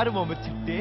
Paru మొమ్మ చిట్టే.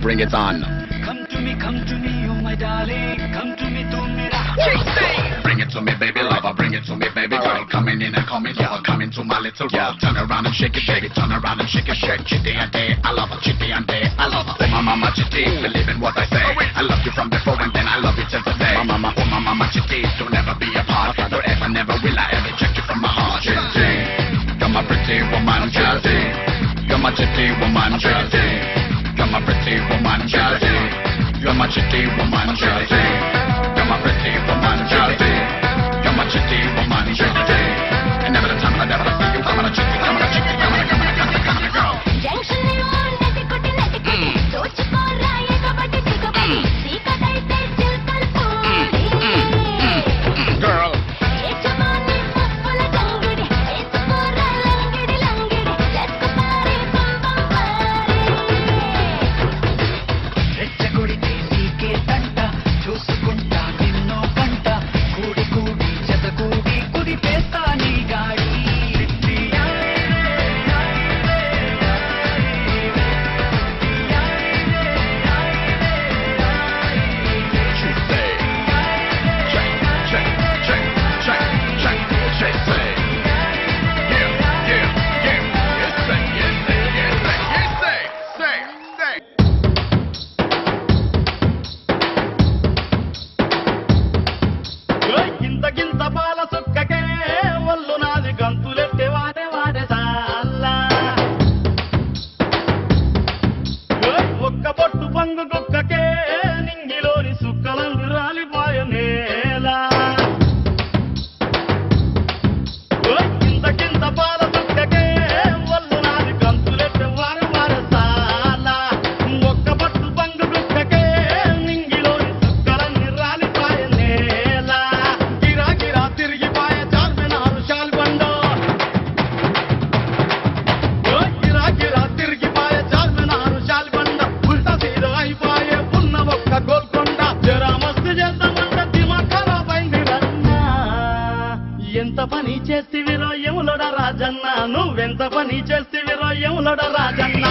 Bring it on. Come to me, oh my darling. Come to me, tu mera. Bring it to me, baby lover. Bring it to me, baby girl. Coming in and coming over. Coming to my little world. Turn around and shake it, baby. Turn around and shake it, shake. Chitty and day, I love her. Chitty and day, I love her. Oh my mama Chitty, believe in what I say. I love you from before and then I love you till today. Oh my mama Chitty, don't ever be apart. Forever, never will I ever reject you from my heart. Chitty, you're my pretty woman, Chitty. You're my Chitty woman, Chitty. You're my pretty woman, Chitty. You're my Chitty woman, Chitty. You're my pretty woman, Chitty. You're my Chitty woman, Chitty. And never the time I never see you coming a Chitty, coming a Chitty, coming a girl. Junction ni on, neti kotti, sochi ko raye kabatti kabatti, sika daite chilkal puri. Girl. Ye jamani fuffula jangidi, esukora langidi, let's go party, bum bum party. రెచ్చగొడితే నీకే తంట చూసుకుంటా నిన్నో కంట కూడి కూడి జత కూడి కుదిపేస్తా నీ గాడి గింత పాల సుక్కకే ఒళ్ళు నాది గంతులెట్టే వాడే వాడే సాల్లా ఒక్క బొట్టు పంగు కుక్కకే నింగిలోని సుక్కలందు రాలిపోయ నేలా గింత పాల సుక్కకే ఒళ్ళు నాది గంతులెట్టే వాడే వాడే సాల్లా ఒక్క బొట్టు పంగు కుక్కకే నింగిలోని సుక్కలన్నీ రాలిపోయ నేలా తిరిగిపాయ చార్మినారు శాల్బండో గిరా తిరిగిపాయ చార్మినారు శాల్బండ ఉల్టా సీదా అయిపోయే ఉన్న ఒక్క గోల్కొండ జరా మస్తు చేద్దామంట దిమాగ్ ఖరాబ్ అయింది రన్నా ఎంత పని చేస్తివిరో యములోడ రాజన్న నువ్వెంత పని చేస్తివిరో ఎములడ రాజన్న